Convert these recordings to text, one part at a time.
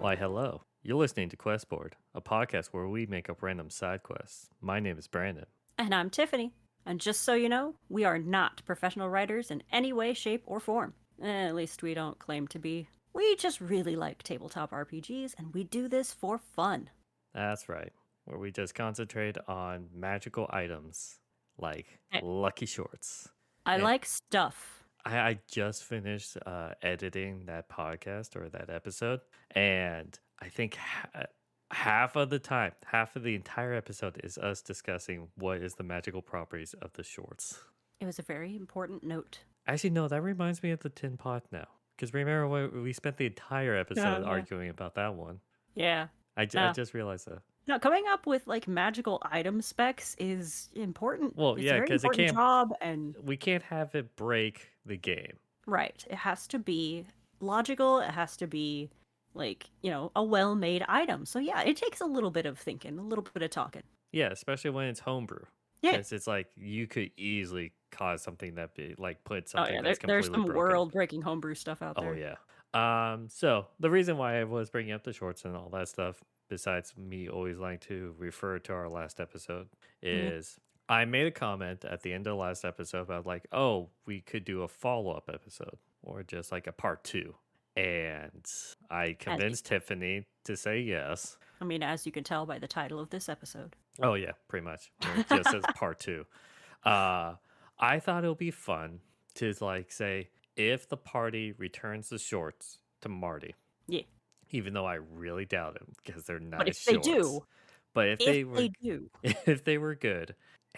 Why, hello. You're listening to Questboard, a podcast where we make up random side quests. My name is Brandon. And I'm Tiffany. And just so you know, we are not professional writers in any way, shape, or form. At least we don't claim to be. We just really like tabletop RPGs, and we do this for fun. That's right, where we just concentrate on magical items like Hey, Lucky Shorts. I And like stuff. I just finished editing that podcast or that episode, and I think half of the time, half of the entire episode is us discussing what is the magical properties of the shorts. It was a very important note. Actually, no, that reminds me of the Tin Pot now. Because remember, we spent the entire episode Yeah. arguing about that one. Yeah. I No. just realized that. No, coming up with like magical item specs is important. Well, It's yeah, a very 'cause it important can't- job, and We can't have it break the game. right, it has to be logical. It has to be like a well-made item. So yeah, it takes a little bit of thinking, a little bit of talking. Yeah, especially when it's homebrew. Yeah. Because it's like you could easily cause something that be like put Oh something yeah, that's there's completely some broken. world-breaking homebrew stuff out there. Oh yeah. So the reason why I was bringing up the shorts and all that stuff, besides me always like to refer to our last episode, is I made a comment at the end of the last episode about like, oh, we could do a follow-up episode or just like a part 2. And I convinced Tiffany to say yes. I mean, as you can tell by the title of this episode. Oh yeah, pretty much. It just says part 2. I thought it would be fun to like say if the party returns the shorts to Marty. Yeah. Even though I really doubt it because they're nice But if shorts. they do, But if they do, if they were good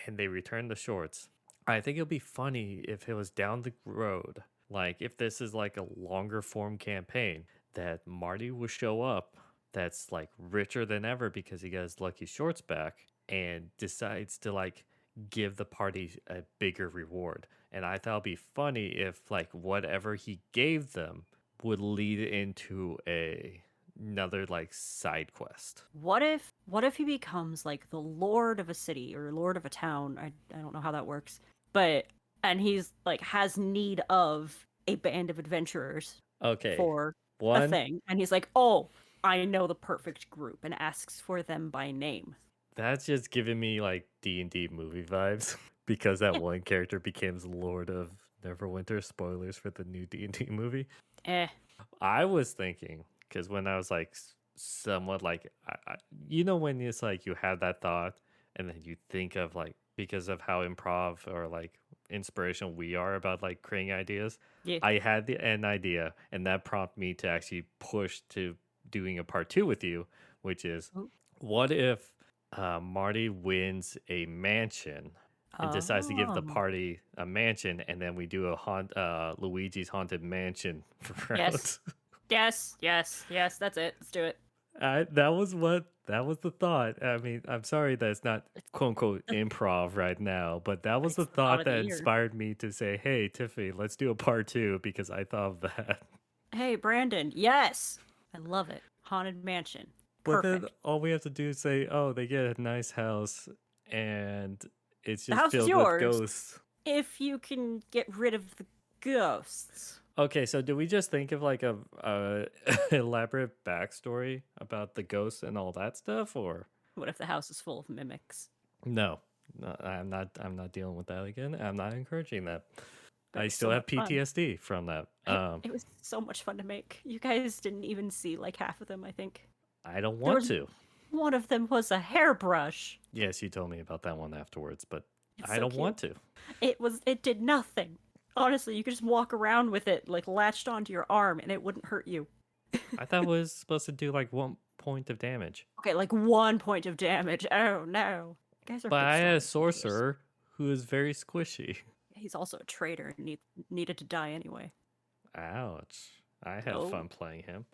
and they returned the shorts, I think it would be funny if it was down the road. Like if this is like a longer form campaign that Marty will show up that's like richer than ever because he got his lucky shorts back and decides to like give the party a bigger reward. And I thought it'd be funny if like whatever he gave them would lead into another like side quest. what if he becomes like the lord of a city or lord of a town? I don't know how that works. And he's like has need of a band of adventurers Okay. for a One, thing. And he's like, "Oh, I know the perfect group," and asks for them by name. that's just giving me like D&D movie vibes because that one character becomes Lord of Neverwinter. Spoilers for the new D&D movie. I was thinking because when I was like somewhat like you know when it's like you have that thought and then you think of like because of how improv or like inspirational we are about like creating ideas. Yeah. I had an idea and that prompted me to actually push to doing a part 2 with you, which is what if Marty wins a mansion and decides to give the party a mansion, and then we do a Luigi's Haunted Mansion route. Yes, that's it. Let's do it. That was the thought. I mean, I'm sorry that it's not quote unquote improv right now, but that was the thought that inspired me to say, "Hey, Tiffany, let's do a part 2," because I thought of that. Hey, Brandon. Yes, I love it. Haunted Mansion. But Perfect. then all we have to do is say, "Oh, they get a nice house, and it's The just house is filled yours. with ghosts." If you can get rid of the ghosts. Okay, so do we just think of like a elaborate backstory about the ghosts and all that stuff, or What if the house is full of mimics? no? I'm not dealing with that again. I'm not encouraging that. But I it's still so have much fun. PTSD from that. It was so much fun to make. You guys didn't even see like half of them, I think. I don't want to. One of them was a hairbrush. Yes, you told me about that one afterwards, but It's I so don't cute. want to. It did nothing. Honestly, you could just walk around with it like latched onto your arm and it wouldn't hurt you. I thought it was supposed to do like 1 point of damage. Okay, like 1 point of damage. Oh no. You guys are But big I had a sorcerers. sorcerer who is very squishy. He's also a traitor and needed to die anyway. Ouch. I had Oh. fun playing him.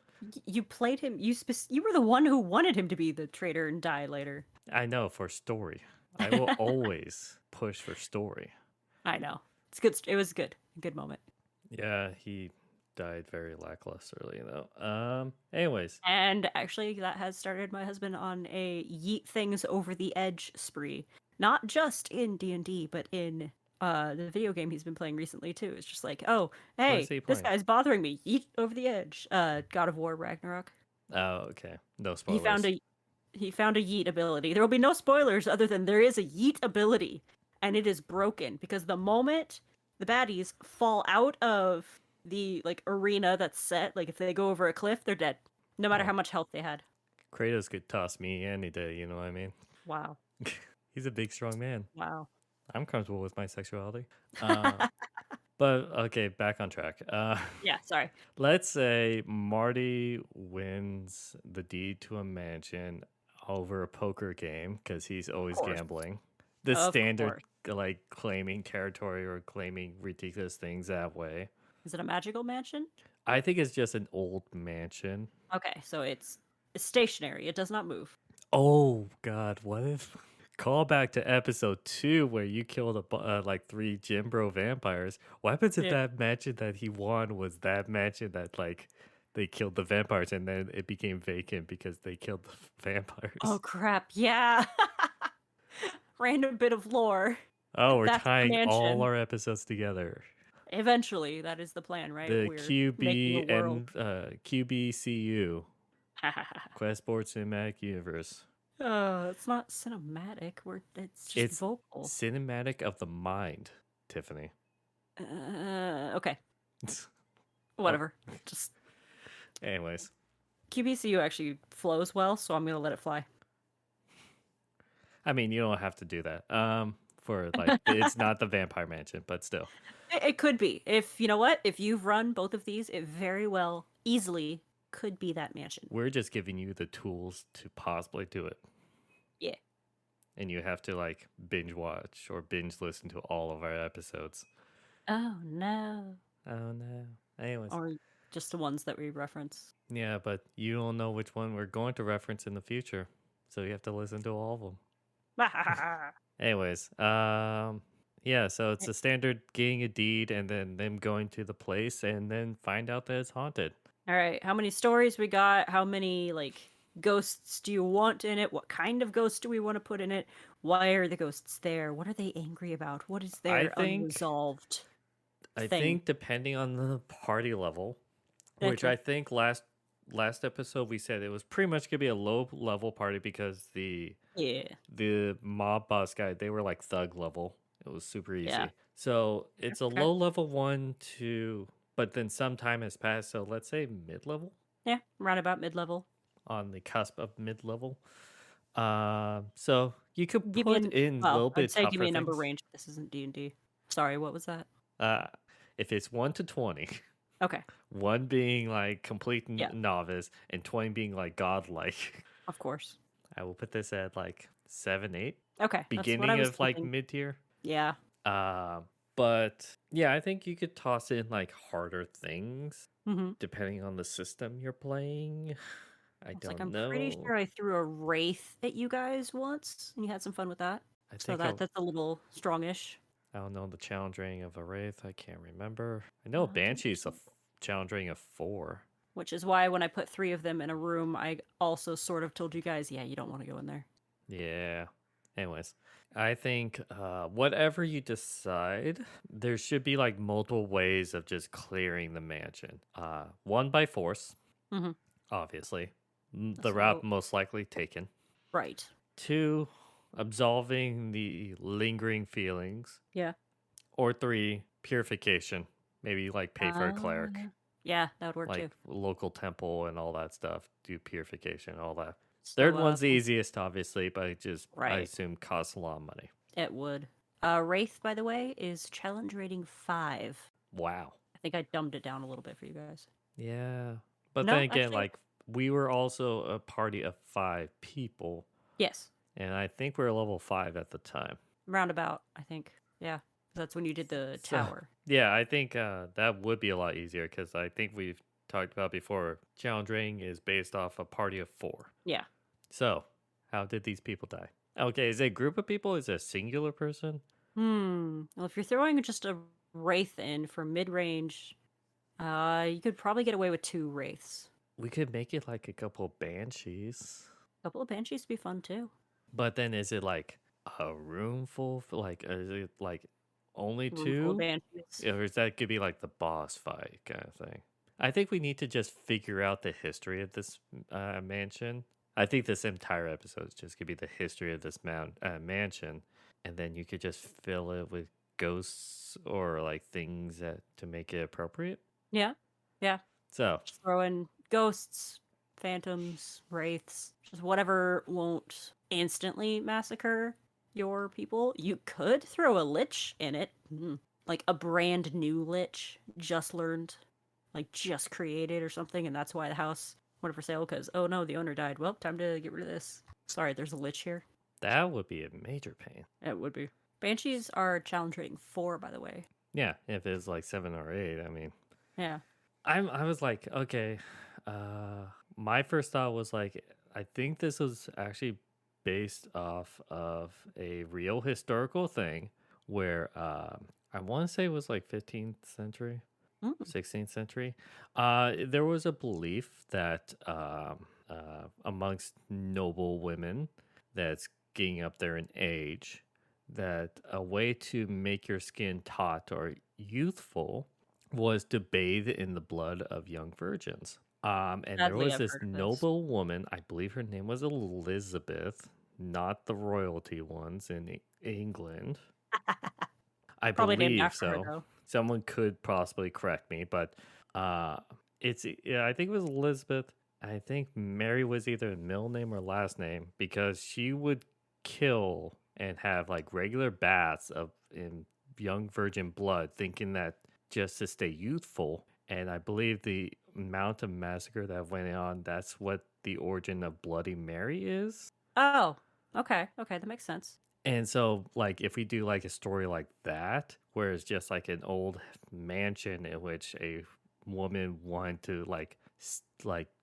You played him. You were the one who wanted him to be the traitor and die later. I know, for story. I will always push for story. I know. It's good. It was good. Good moment. Yeah, he died very lacklusterly though. Anyways, And actually, that has started my husband on a yeet things over the edge spree. Not just in D&D, but in the video game he's been playing recently too. It's just like, oh, hey, is he this playing? guy's bothering me. Yeet over the edge. God of War Ragnarok. Oh, okay. No He found spoilers. a he found a yeet ability. There will be no spoilers other than there is a yeet ability, and it is broken because the moment the baddies fall out of the like arena that's set, like if they go over a cliff, they're dead, no matter Oh, how much health they had. Kratos could toss me any day. You know what I mean? Wow, He's a big, strong man. wow. I'm comfortable with my sexuality. Uh, but okay, back on track. Yeah, sorry. Let's say Marty wins the deed to a mansion over a poker game because he's Of always course, gambling. The of standard, course. like claiming territory or claiming ridiculous things that way. Is it a magical mansion? I think it's just an old mansion. Okay, so it's stationary. It does not move. Oh God, what if? Call back to episode 2 where you killed like 3 Jim Bro vampires. What happens if Yeah. that mansion that he won was that mansion that like they killed the vampires and then it became vacant because they killed the Oh vampires? crap! Yeah. Random bit of lore. Oh, we're That's the tying all mansion. our episodes together. Eventually, that is the plan, right? The We're making a world. QBCU, Quest Sports Cinematic Universe. It's not cinematic. It's just It's vocal. cinematic of the mind, Tiffany. Okay, Oh, whatever. Just anyways. QBCU actually flows well, so I'm gonna let it fly. I mean, you don't have to do that. For like, it's not the Vampire Mansion, but still, It could be. If you know what, if you've run both of these, it very well easily could be that mansion. we're just giving you the tools to possibly do it, Yeah. and you have to like binge watch or binge listen to all of our episodes. Oh no. Oh no. Anyways, Or just the ones that we reference. yeah, but you don't know which one we're going to reference in the future, so you have to listen to all of them. Anyways, yeah, so it's a standard getting a deed and then them going to the place and then find out that it's haunted. All right, how many stories we got? How many like ghosts do you want in it? What kind of ghosts do we want to put in it? Why are the ghosts there? What are they angry about? What is I their think unresolved I thing? think depending on the party level, which Okay. I think last episode we said it was pretty much gonna be a low level party because Yeah. the mob boss guy, they were like thug level. It was super Yeah. easy. So it's a Okay. low level 1 2, but then some time has passed, so let's say mid level, Yeah. Round about mid level. on the cusp of mid level. So you could Give me put an in a well, little I'd bit say give tougher me a number things. range. This isn't D&D. Sorry, what was that? Uh, if it's 1 to 20, Okay. 1 being like complete Yeah, novice and 20 being like godlike, of course. I will put this at like 7 8, Okay, that's what I beginning was of like thinking. mid tier. Yeah. But yeah, I think you could toss in like harder things Mm-hmm. depending on the system you're playing. I It's like don't I'm pretty know. sure I threw a wraith at you guys once, and you had some fun with that. I So think that's a little strongish. I don't know the challenge rating of a wraith. I can't remember. I know Let me Banshee's a check. challenge rating of 4. Which is why when I put 3 of them in a room, I also sort of told you guys, yeah, you don't want to go in there. Yeah. Anyways, I think whatever you decide, there should be like multiple ways of just clearing the mansion. 1 by force, Mm-hmm. obviously. The route So most likely taken. right. 2, absolving the lingering feelings. Yeah. Or 3, purification. Maybe like pay for a cleric, Yeah, that would work like too. local temple and all that stuff. Do purification, all that. So Third one's the easiest, obviously, but I right. assume costs a lot of money. It would. Wraith, by the way, is challenge rating 5. Wow. I think I dumbed it down a little bit for you guys. Yeah. But No, then again, actually, like we were also a party of 5 people, yes. and I think we were level 5 at the time. Roundabout, I think. Yeah. That's when you did the So, tower. yeah, I think that would be a lot easier because I think we've talked about before. Challenge rating is based off a party of 4. Yeah. So, how did these people die? Okay, is it a group of people? Is it a singular person? Well, if you're throwing just a wraith in for mid range, you could probably get away with 2 wraiths. We could make it like a couple of banshees. A couple of banshees would be fun too. But then is it like a room full? Like, is it like only Room full of 2? banshees. Or is that could be like the boss fight kind of thing? I think we need to just figure out the history of this mansion. I think this entire episode is just gonna be the history of this mansion, and then you could just fill it with ghosts or like things that to make it appropriate. Yeah. Yeah. So Just throw in ghosts, phantoms, wraiths, just whatever won't instantly massacre your people. You could throw a lich in it, like a brand new lich, just learned, like just created or something, and that's why the house went for sale because, oh no, the owner died. Well, time to get rid of this. Sorry, there's a lich here. that would be a major pain. It would be. Banshees are challenge rating 4, by the way. Yeah, if it's like 7 or 8, I mean, Yeah. I was like, okay, my first thought was like, I think this was actually based off of a real historical thing where I want to say it was like 15th century, Mm. 16th century. There was a belief that amongst noble women that's getting up there in age, that a way to make your skin taut or youthful was to bathe in the blood of young virgins. And there Sadly, was I've this heard of this. noble woman, I believe her name was Elizabeth, not the royalty ones in England. I Probably named believe after her, so. though. Someone could possibly correct me, but yeah, I think it was Elizabeth. I think Mary was either a middle name or last name because she would kill and have like regular baths of in young virgin blood, thinking that just to stay youthful. And I believe the amount of massacre that went on, that's what the origin of Bloody Mary is. Oh, okay. Okay, that makes sense. And so, like, if we do like a story like that, where it's just like an old mansion in which a woman wanted to like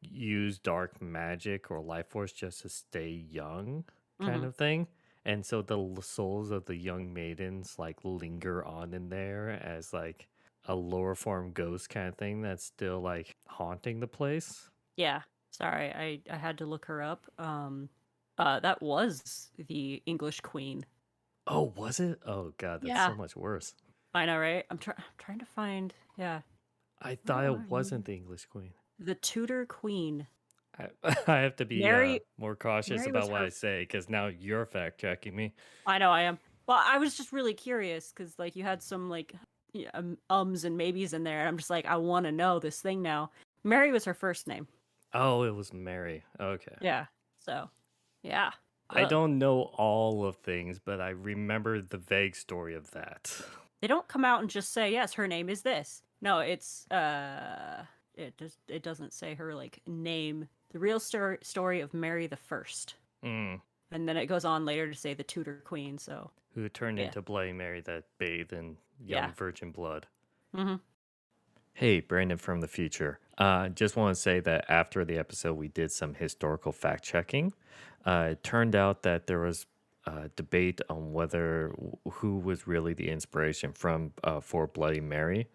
use dark magic or life force just to stay young, kind Mhm. of thing. And so the souls of the young maidens like linger on in there as like a lower form ghost kind of thing that's still like haunting the place. Yeah. Sorry, I had to look her up. That was the English queen. Oh, was it? Oh god, that's Yeah. so much worse. I know, right? I'm trying to find. Yeah. I Where thought are it wasn't you? the English queen. The Tudor queen. I, I have to be Mary. more cautious Mary was about what her. I say because now you're fact checking me. I know I am. Well, I was just really curious because like you had some like ums and maybes in there, and I'm just like, I want to know this thing now. Mary was her first name. Oh, it was Mary. Okay. Yeah. So, yeah. I Ugh. don't know all of things, but I remember the vague story of that. They don't come out and just say, yes, her name is this. No, it's it doesn't say her like name. The real story of Mary the First. Mm, And then it goes on later to say the Tudor Queen, so who turned yeah. into Bloody Mary that bathed in young Yeah. virgin blood. Mm-hmm. Hey, Brandon from the future. Just want to say that after the episode, we did some historical fact checking. It turned out that there was a debate on whether who was really the inspiration from for Bloody Mary.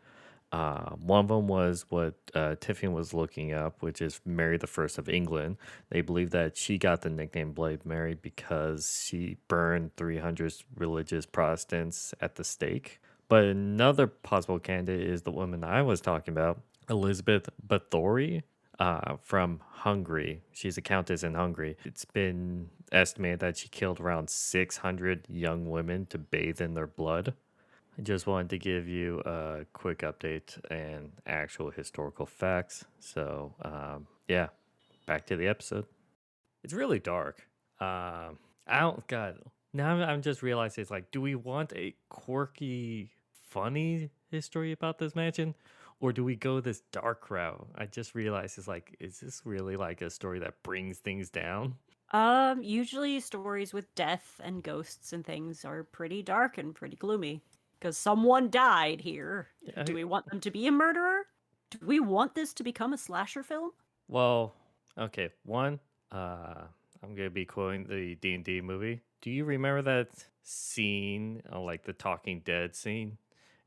One of them was what Tiffany was looking up, which is Mary the First of England. They believe that she got the nickname Bloody Mary because she burned 300 religious Protestants at the stake. But another possible candidate is the woman I was talking about, Elizabeth Bathory from Hungary. She's a countess in Hungary. It's been estimated that she killed around 600 young women to bathe in their blood. I just wanted to give you a quick update and actual historical facts. So, yeah, back to the episode. It's really dark. I don't, God, now I'm just realizing it's like, do we want a quirky, funny history about this mansion? Or do we go this dark route? I just realized it's like, is this really like a story that brings things down? Usually stories with death and ghosts and things are pretty dark and pretty gloomy because someone died here. Yeah, Do we want them to be a murderer? Do we want this to become a slasher film? well, okay. One, I'm gonna be quoting the D&D movie. Do you remember that scene, like the Talking Dead scene?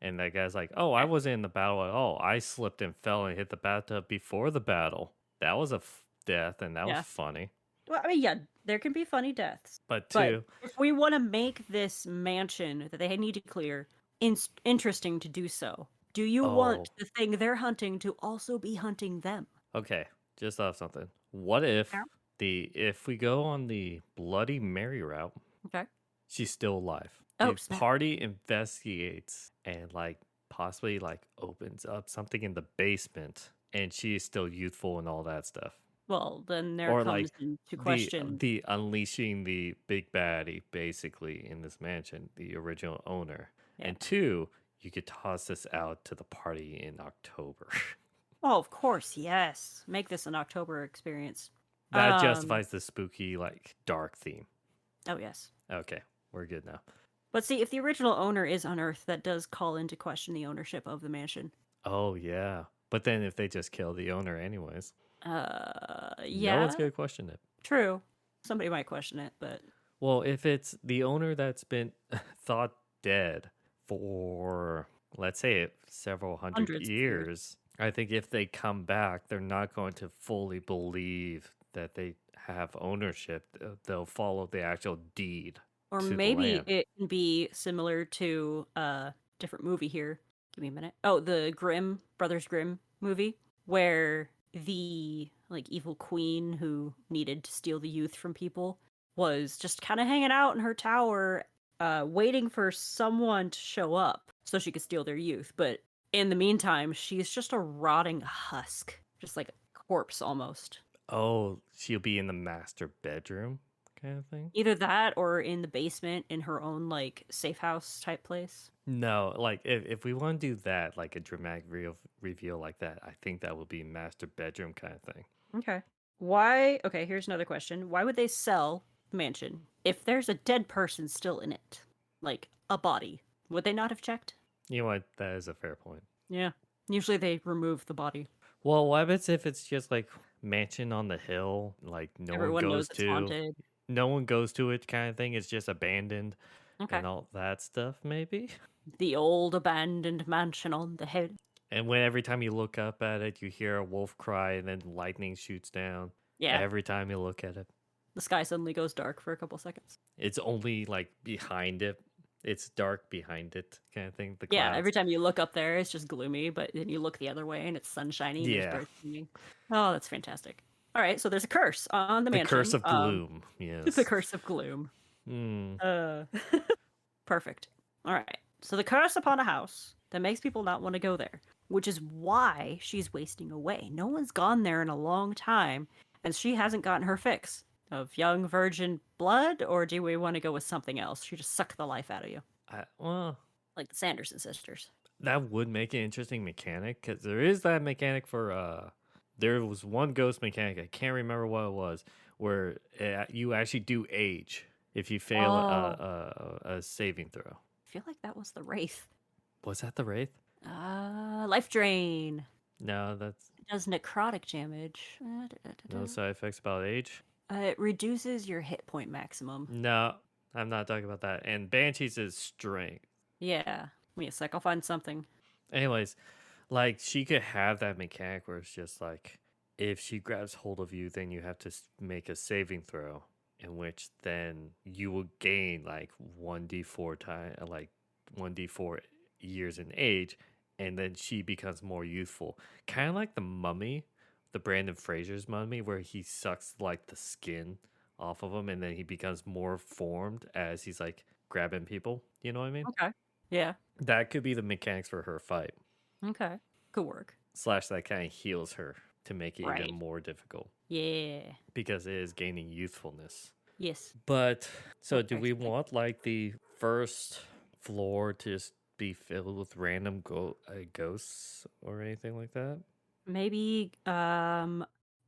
And that guy's like, "Oh, I wasn't in the battle at all. I slipped and fell and hit the bathtub before the battle. That was a death, and that was Yeah. funny." Well, I mean, yeah, there can be funny deaths. But But two, if we want to make this mansion that they need to clear interesting to do so, Do you want Oh, the thing they're hunting to also be hunting them? okay. Just thought of something. What Yeah. if we go on the Bloody Mary route, Okay. she's still alive. Oh, The snap. party investigates and like possibly like opens up something in the basement and she's still youthful and all that stuff. Well, then there Or comes like into the question. the unleashing the big baddie basically in this mansion, the original owner. Yeah. And two, you could toss this out to the party in October. Oh, of course, yes. Make this an October experience. That Um, justifies the spooky, like dark theme. oh yes. Okay, we're good now. But see, if the original owner is unearthed, that does call into question the ownership of the mansion. Oh yeah. But then if they just kill the owner anyways, no one's Yeah, gonna question it. true. Somebody might question it, but Well, if it's the owner that's been thought dead for, let's say, several hundred hundreds of years. years, I think if they come back, they're not going to fully believe that they have ownership. They'll follow the actual deed Or to the maybe land. it can be similar to a different movie here. Give me a minute. Oh, the Grimm, Brothers Grimm movie, where the like evil queen who needed to steal the youth from people was just kind of hanging out in her tower, waiting for someone to show up so she could steal their youth. But in the meantime, she's just a rotting husk, just like a corpse almost. Oh, she'll be in the master bedroom kind of thing? Either that or in the basement in her own like safe house type place. No, like if we want to do that, like a dramatic reveal like that, I think that would be master bedroom kind of thing. Okay. Why? Okay, here's another question. Why would they sell the mansion if there's a dead person still in it? Like a body. Would they not have checked? You know what? That is a fair point. Yeah. Usually they remove the body. Well, what happens if it's just like mansion on the hill, like Everyone knows it's haunted. no one goes to it kind of thing. It's just abandoned Okay. and all that stuff, maybe. The old abandoned mansion on the hill. And when every time you look up at it, you hear a wolf cry and then lightning shoots down. Yeah. Every time you look at it, The sky suddenly goes dark for a couple seconds. it's only like behind it. It's dark behind it, kind of thing. The Yeah, clouds. every time you look up there, it's just gloomy, but then you look the other way and it's sunshiny and there's Yeah, birds singing. Oh, that's fantastic. All right, so there's a curse on the the curse mansion. of gloom. The Yes. curse of gloom. Hmm. Uh, perfect. All right. So the curse upon a house that makes people not want to go there, which is why she's wasting away. No one's gone there in a long time, and she hasn't gotten her fix of young virgin blood, or do we want to go with something else? She just suck the life out of you, Well, like the Sanderson sisters. that would make an interesting mechanic because there is that mechanic for there was one ghost mechanic, I can't remember what it was, where you actually do age if you fail Oh, a saving throw. I feel like that was the Wraith. Was that the Wraith? Life drain. No, that's It does necrotic damage. no side effects about age. It reduces your hit point maximum. No, I'm not talking about that. And Banshees is strength. Yeah. Give me a sec. I'll find something. Anyways, like she could have that mechanic where it's just like if she grabs hold of you, then you have to make a saving throw, in which then you will gain like 1d4 time, like 1d4 years in age, and then she becomes more youthful, kind of like the Mummy, the Brandon Fraser's Mummy, where he sucks like the skin off of him, and then he becomes more formed as he's like grabbing people. You know what I mean? Okay. Yeah. That could be the mechanics for her fight. Okay. Good work. Slash that kind of heals her to make it Right. even more difficult Yeah. because it is gaining youthfulness. Yes. But so do we Actually. want like the first floor to just be filled with random ghosts or anything like that? Maybe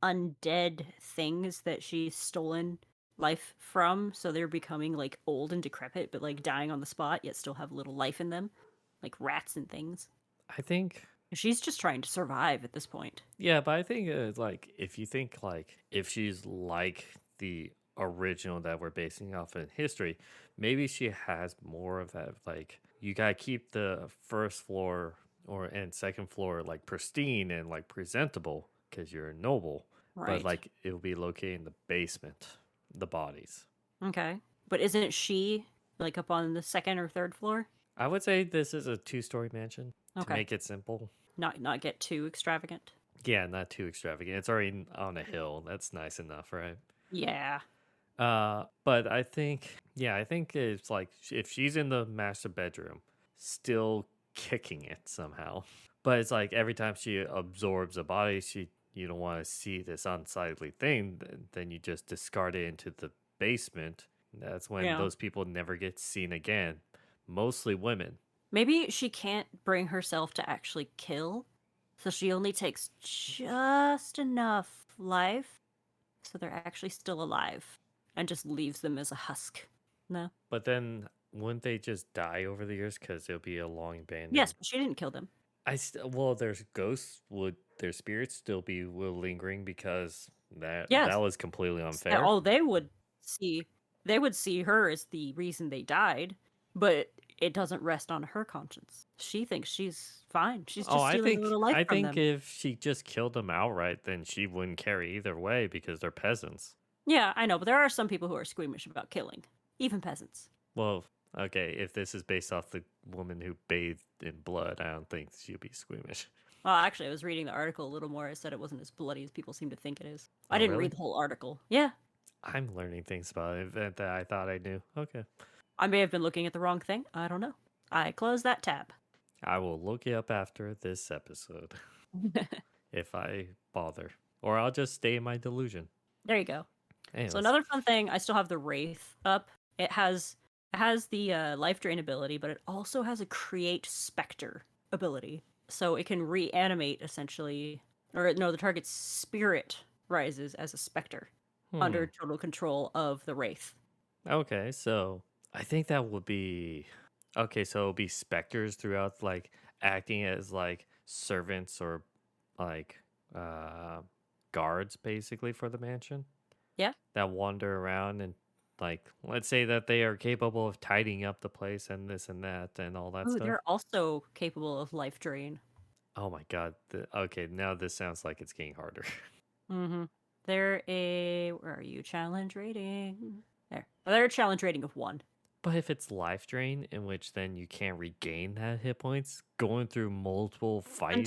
undead things that she's stolen life from, so they're becoming like old and decrepit, but like dying on the spot, yet still have a little life in them, like rats and things. I think She's just trying to survive at this point. yeah, but I think like if you think like if she's like the original that we're basing off in history, maybe she has more of that like you gotta keep the first floor or and second floor like pristine and like presentable because you're noble, but Right. like it will be located in the basement, the bodies. Okay. But isn't she like up on the second or third floor? I would say this is a two-story mansion to Okay. make it simple. Not get too extravagant. Yeah, not too extravagant. It's already on a hill. That's nice enough, right? Yeah. But I think, yeah, I think it's like if she's in the master bedroom, still kicking it somehow. But it's like every time she absorbs a body, you don't want to see this unsightly thing, then you just discard it into the basement. That's when Yeah. those people never get seen again. Mostly women. Maybe she can't bring herself to actually kill, so she only takes just enough life so they're actually still alive and just leaves them as a husk. No? But then wouldn't they just die over the years because it'll be a long Yes, abandoned? but she didn't kill them. Well, there's ghosts. Would their spirits still be lingering because that Yes. was completely unfair? Oh, see they would see her as the reason they died, but it doesn't rest on her conscience. She thinks she's fine. She's Oh, just stealing a little life I from think them. if she just killed them outright, then she wouldn't care either way because they're peasants. Yeah, I know, but there are some people who are squeamish about killing, even peasants. Well, okay, if this is based off the woman who bathed in blood, I don't think she'd be squeamish. Well, actually, I was reading the article a little more. It said it wasn't as bloody as people seem to think it is. I Oh, didn't really? read the whole article. Yeah, I'm learning things about it that I thought I knew. Okay. I may have been looking at the wrong thing. I don't know. I closed that tab. I will look it up after this episode if I bother. Or I'll just stay in my delusion. There you go. Anyways. So another fun thing, I still have the Wraith up. It has the life drain ability, but it also has a create specter ability. So it can reanimate essentially, or no, the target's spirit rises as a specter under total control of the Wraith. Okay, so I think that would be okay. So it'll be specters throughout, like acting as like servants or like guards, basically for the mansion. Yeah. That wander around and like let's say that they are capable of tidying up the place and this and that and all that Oh, stuff. they're also capable of life drain. Oh my god! Okay, now this sounds like it's getting harder. Mm-hmm. They're a where are you? Challenge rating. There. They're a challenge rating of 1. But if it's life drain, in which then you can't regain that hit points, going through multiple fights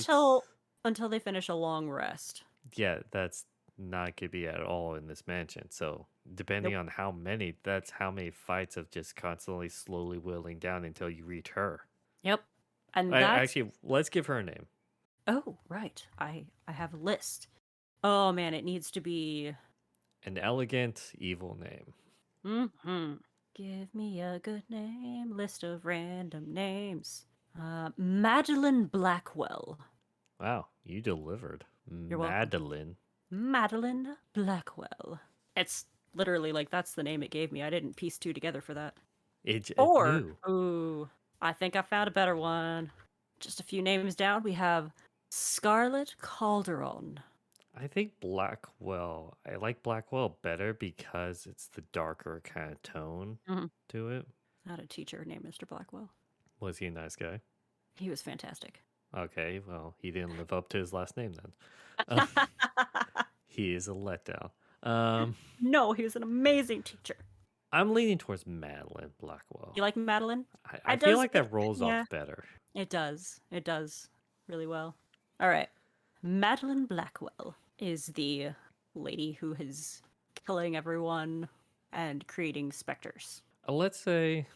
Until they finish a long rest. yeah, that's not gonna be at all in this mansion. So depending Nope. on how many, that's how many fights of just constantly slowly whittling down until you reach her. Yep. And that's Actually, let's give her a name. oh, right. I have a list. Oh man, it needs to be An elegant evil name. Give me a good name, list of random names. Madeline Blackwell. Wow, you delivered. You're welcome. Madeline. Madeline Blackwell. It's literally like that's the name it gave me. I didn't piece 2 together for that. It Or, knew. ooh, I think I found a better one. Just a few names down. We have Scarlet Calderon. I think Blackwell. I like Blackwell better because it's the darker kind of tone to it. Not a teacher named Mr. Blackwell. Was he a nice guy? He was fantastic. Okay, well, he didn't live up to his last name then. He is a letdown. No, he was an amazing teacher. I'm leaning towards Madeline Blackwell. You like Madeline? I feel like that rolls yeah. off better. It does. It does really well. All right. Madeline Blackwell is the lady who is killing everyone and creating specters. Let's say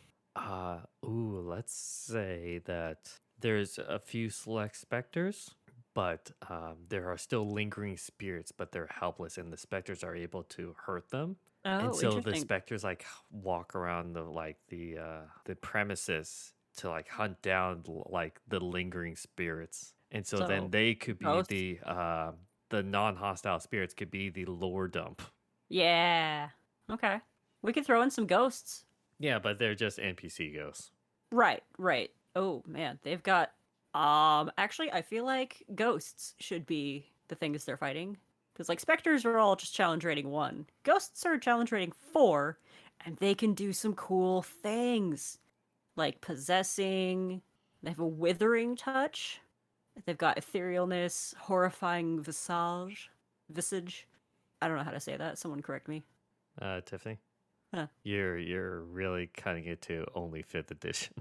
that there's a few select specters, but there are still lingering spirits, but they're helpless, and the specters are able to hurt them. Oh, And so the interesting. specters like walk around the premises to like hunt down like the lingering spirits, and so then So, they could be ghosts? the non-hostile spirits could be the lore dump. Yeah. Okay. We could throw in some ghosts. Yeah, but they're just NPC ghosts. Right, right. Oh man, they've got actually I feel like ghosts should be the things they're fighting. Because like specters are all just challenge rating 1. Ghosts are challenge rating 4, and they can do some cool things. Like possessing. They have a withering touch. They've got etherealness, horrifying visage. I don't know how to say that. Someone correct me. Tiffany, Huh. you're really cutting it to only 5th edition.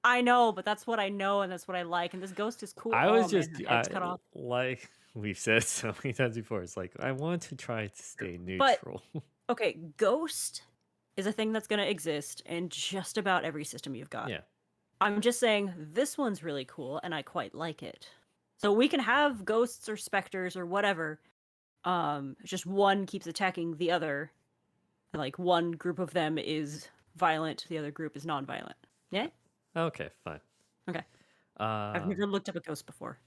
I know, but that's what I know and that's what I like. And this ghost is cool. I Oh was man, just her head's cut off. like we've said so many times before. It's like I want to try to stay But neutral. okay, ghost is a thing that's going to exist in just about every system you've got. Yeah. I'm just saying this one's really cool and I quite like it. So we can have ghosts or specters or whatever. Just one keeps attacking the other. Like one group of them is violent, the other group is non-violent. Yeah? Okay, fine. Okay. I've Um, never looked up a ghost before.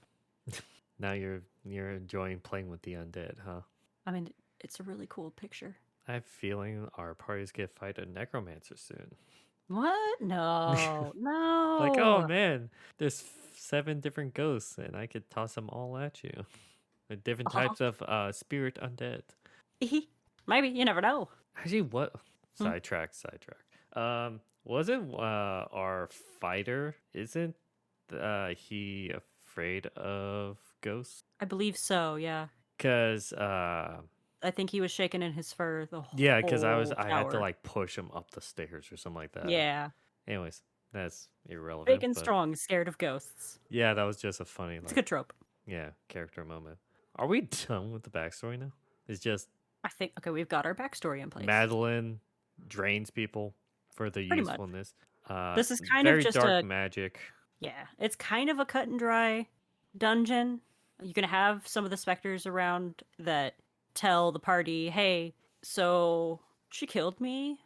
now you're enjoying playing with the undead, huh? I mean, it's a really cool picture. I have a feeling our parties get fight a necromancer soon. What? No. Like, oh No. man, there's 7 different ghosts, and I could toss them all at you. With different Uh-huh. types of spirit undead. Maybe, you never know. Actually, what? Hmm? Sidetrack. Wasn't our fighter? Isn't he afraid of ghosts? I believe so, yeah. Cause I think he was shaking in his fur the yeah, cause whole I had to tower. like push him up the stairs or something like that. Yeah. Anyways, that's Big irrelevant. and But strong, scared of ghosts. yeah, that was just a funny It's a like good trope. yeah character moment. Are we done with the backstory now? It's just I think, okay, we've got our backstory in place. Madeline drains people for the Pretty much. usefulness. This is kind of very just dark a- magic. Yeah, it's kind of a cut and dry dungeon. You can have some of the specters around that tell the party, "Hey, so she killed me."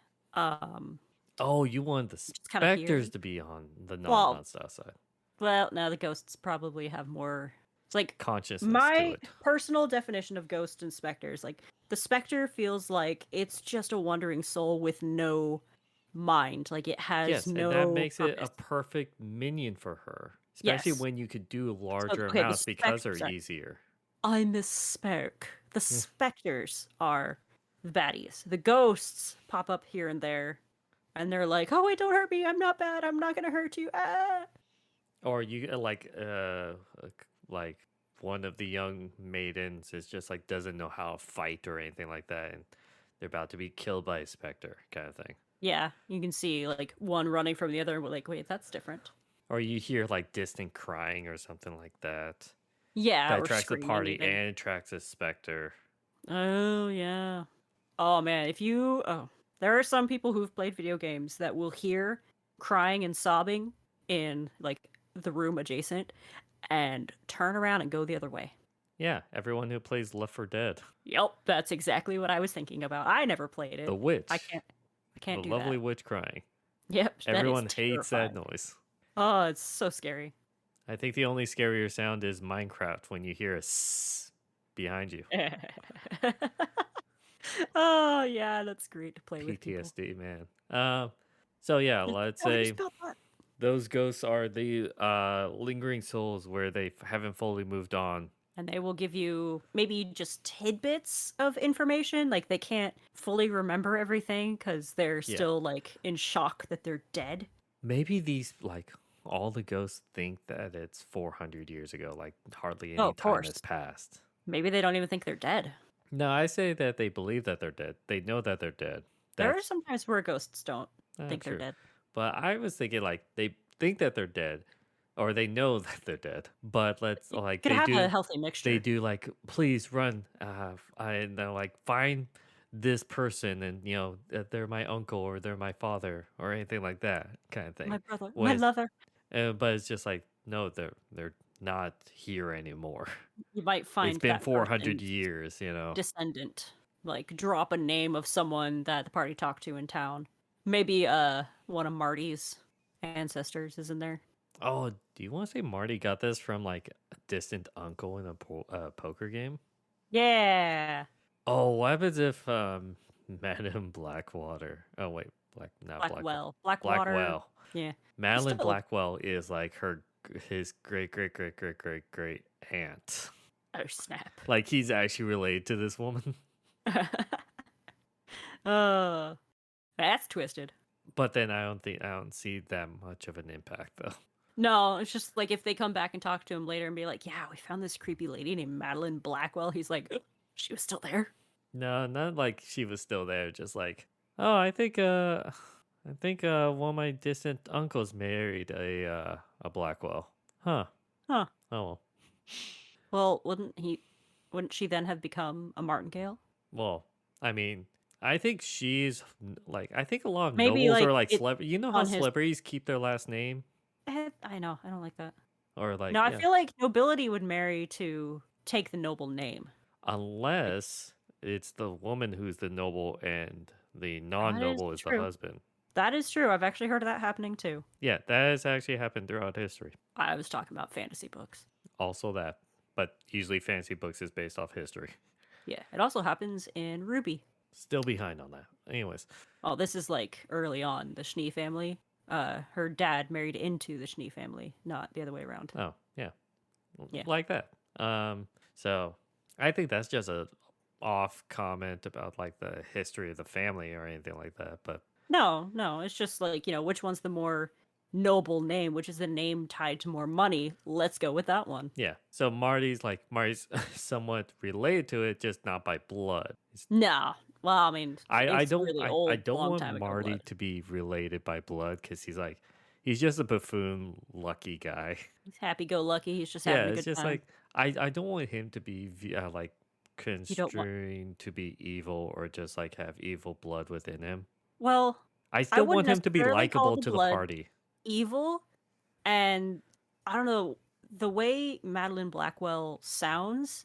Oh, you want the Just kind of specters here. to be on the Well, non-monster side. Well, no, the ghosts probably have more. It's like Consciousness to my it. personal definition of ghost and specters. Like the specter feels like it's just a wandering soul with no mind. Like it has Yes, no and that makes it a purpose. perfect minion for her. Especially Yes. when you could do So, larger okay, the amounts because they're sorry, easier. I misspoke. The Hmm. specters are the baddies. The ghosts pop up here and there, and they're like, "Oh wait, don't hurt me. I'm not bad. I'm not gonna hurt you." Ah. Or you like one of the young maidens is just like doesn't know how to fight or anything like that, and they're about to be killed by a specter kind of thing. Yeah, you can see like one running from the other, and we're like, "Wait, that's different." Or you hear like distant crying or something like that. Yeah, That or attracts the screaming party even. and attracts a specter. Oh yeah. Oh man, there are some people who've played video games that will hear crying and sobbing in like the room adjacent and turn around and go the other way. Yeah, everyone who plays Left 4 Dead. Yep, that's exactly what I was thinking about. I never played it. The witch. I can't The do lovely that. witch crying. Yep, that is Everyone hates that terrifying. noise. Oh, it's so scary. I think the only scarier sound is Minecraft when you hear a sss behind you. Oh yeah, that's great to play with people. PTSD, man. So yeah, let's Oh, you say spelled that. those ghosts are the lingering souls where they haven't fully moved on. And they will give you maybe just tidbits of information. Like they can't fully remember everything because they're Yeah. still like in shock that they're dead. Maybe these like all the ghosts think that it's 400 years ago, like hardly Oh, any of time course. has passed. Maybe they don't even think they're dead. No, I say that they believe that they're dead. They know that they're dead. There are That's some times where ghosts don't think they're true. dead. But I was thinking like they think that they're dead, or they know that they're dead. But let's like Could they have do a healthy mixture. they do like please run. And they're like find this person, and you know that they're my uncle or they're my father or anything like that kind of thing. My brother, my Whereas- lover. but it's just like no, they're not here anymore. You might find It's been that 400 person's years, you know. descendant. Like drop a name of someone that the party talked to in town. Maybe one of Marty's ancestors is in there. Oh, do you want to say Marty got this from like a distant uncle in a poker game? Yeah. Oh, what happens if Madam Blackwater? Oh wait, Blackwell. Blackwater. Blackwell. Yeah. Madeline Still- Blackwell is like his great great great great great great aunt. Oh snap. Like he's actually related to this woman. That's twisted. But then I don't see that much of an impact though. No, it's just like if they come back and talk to him later and be like, "Yeah, we found this creepy lady named Madeline Blackwell." He's like, "Ugh, she was still there." No, not like she was still there. Just like, oh, I think I think one of my distant uncles married a Blackwell. Huh. Huh. Oh well. Well, wouldn't she then have become a martingale? Well, I mean, I think like I think a lot of Maybe nobles like are like it's celebrity. You know how on his. celebrities keep their last name, I know. I don't like that. or like No, I yeah, feel like nobility would marry to take the noble name. Like unless it's the woman who's the noble and the that is non-noble is the true. husband. That is true. I've actually heard of that happening too. Yeah, that has actually happened throughout history. I was talking about fantasy books. Also that, but usually fantasy books is based off history. Yeah, it also happens in Ruby. Still behind on that. Anyways, Oh, this is like early on. The Schnee family. Her dad married into the Schnee family, not the other way around. oh yeah, Yeah. like that. So I think that's just a off comment about like the history of the family or anything like that. But No, no, it's just like, which one's the more noble name, which is the name tied to more money. Let's go with that one. yeah, so Marty's somewhat related to it, just not by blood. No. Well, I mean, I it's don't really I old, don't long want time ago Marty blood. to be related by blood because he's just a buffoon, lucky guy. He's happy go lucky. He's just Yeah, having a it's good just time. like I don't want him to be like You don't want. construing to be evil or just like have evil blood within him. Well, I I still wouldn't want him to be necessarily call likable the to the blood party. evil. And I don't know, the way Madeline Blackwell sounds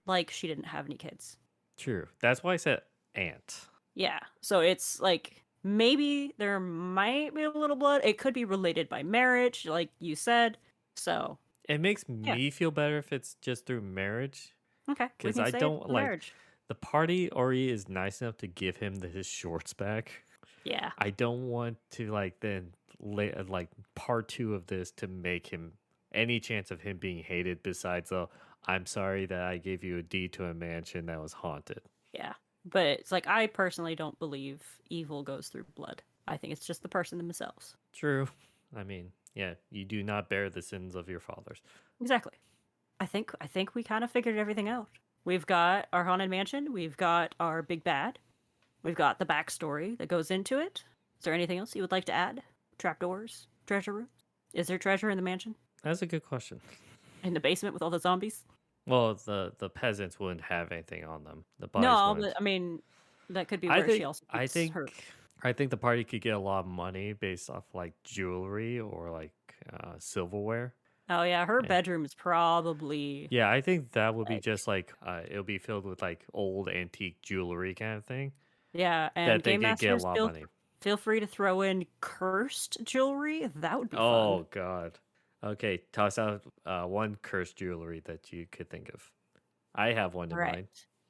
like she didn't have any kids. True. That's why I said aunt. Yeah. So it's like maybe there might be a little blood. It could be related by marriage, like you said. So, It makes yeah. me feel better if it's just through marriage Okay. We because can I say it's don't the like marriage. the party. Ori is nice enough to give him his shorts back. Yeah. I don't want to like then like part two of this to make him any chance of him being hated besides I'm sorry that I gave you a deed to a mansion that was haunted. Yeah. But it's like I personally don't believe evil goes through blood. I think it's just the person themselves. True. I mean, yeah, you do not bear the sins of your fathers. Exactly. I think we kind of figured everything out. We've got our haunted mansion, we've got our big bad, we've got the backstory that goes into it. Is there anything else you would like to add? Trapdoors, treasure rooms. Is there treasure in the mansion? That's a good question. In the basement with all the zombies? Well, the peasants wouldn't have anything on them. The bodies No, wouldn't. but I mean, that could be I where she think also I keeps think her. I think the party could get a lot of money based off like jewelry or like silverware. Oh yeah, her Yeah. bedroom is probably Yeah, I think that would be like just like it'll be filled with like old antique jewelry kind of thing yeah. And that they game could get a masters lot of money. feel free to throw in cursed jewelry. That would be fun. Oh God. Okay, toss out one cursed jewelry that you could think of. I have one in All right.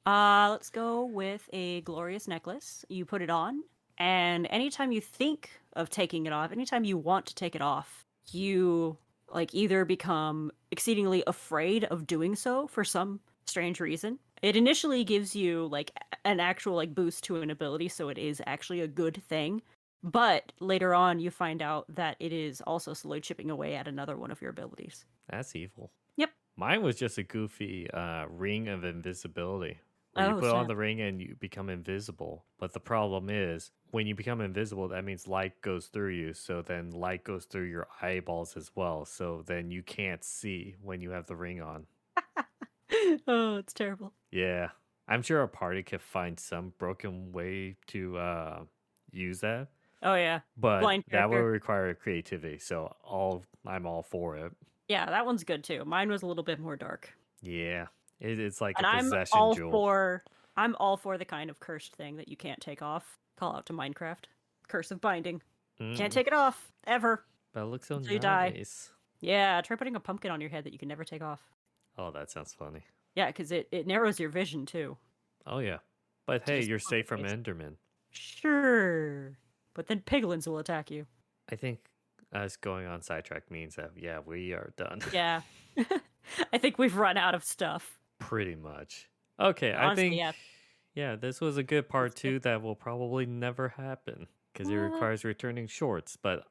mind. Let's go with a glorious necklace. You put it on, and anytime you think of taking it off, anytime you want to take it off, you like either become exceedingly afraid of doing so for some strange reason. It initially gives you like an actual like boost to an ability, so it is actually a good thing. But later on, you find out that it is also slowly chipping away at another one of your abilities. That's evil. Yep. Mine was just a goofy ring of invisibility. Where you Oh, put on snap. the ring and you become invisible. But the problem is, when you become invisible, that means light goes through you. So then light goes through your eyeballs as well. So then you can't see when you have the ring on. Oh, it's terrible. Yeah. I'm sure a party could find some broken way to use that. Oh yeah. But Blind that would character. require creativity. So I'm all for it. Yeah, that one's good too. Mine was a little bit more dark. Yeah. It's like And a possession jewel. I'm all for the kind of cursed thing that you can't take off. Call out to Minecraft. Curse of binding. Can't Mm, take it off ever but it looks so until you die. nice. Yeah, try putting a pumpkin on your head that you can never take off. Oh, that sounds funny. Yeah, because it narrows your vision too. Oh yeah. But To hey, just you're look on safe from your face. Enderman. Sure. But then piglins will attack you. I think us going on sidetrack means that yeah, we are done. Yeah. I think we've run out of stuff. Pretty much. Okay, I Honestly, think yeah. this was a good part It's good. two that will probably never happen because it What? requires returning shorts. But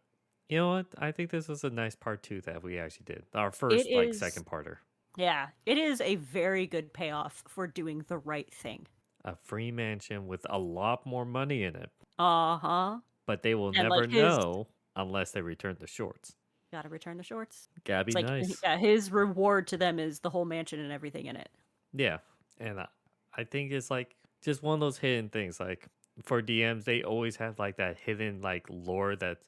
you know what? I think this was a nice part two that we actually did. Our first like is second parter. Yeah, it is a very good payoff for doing the right thing. A free mansion with a lot more money in it. Uh-huh. but they will And never like his know unless they return the shorts. gotta return the shorts. Gotta It's be like nice. yeah, his reward to them is the whole mansion and everything in it. Yeah, and I think it's like just one of those hidden things. Like for DMs, they always have like that hidden like lore that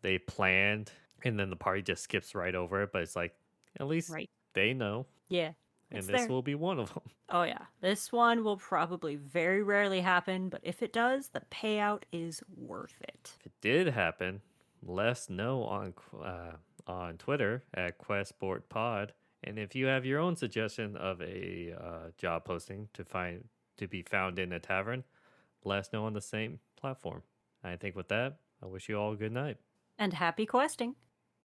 they planned, and then the party just skips right over it. But it's like at least Right. they know, Yeah. and It's this there. will be one of them. Oh yeah. This one will probably very rarely happen, but if it does, the payout is worth it. If it did happen, let us know on Twitter at QuestBoardPod. And if you have your own suggestion of a job posting to be found in a tavern, let us know on the same platform. I think with that, I wish you all a good night. And happy questing.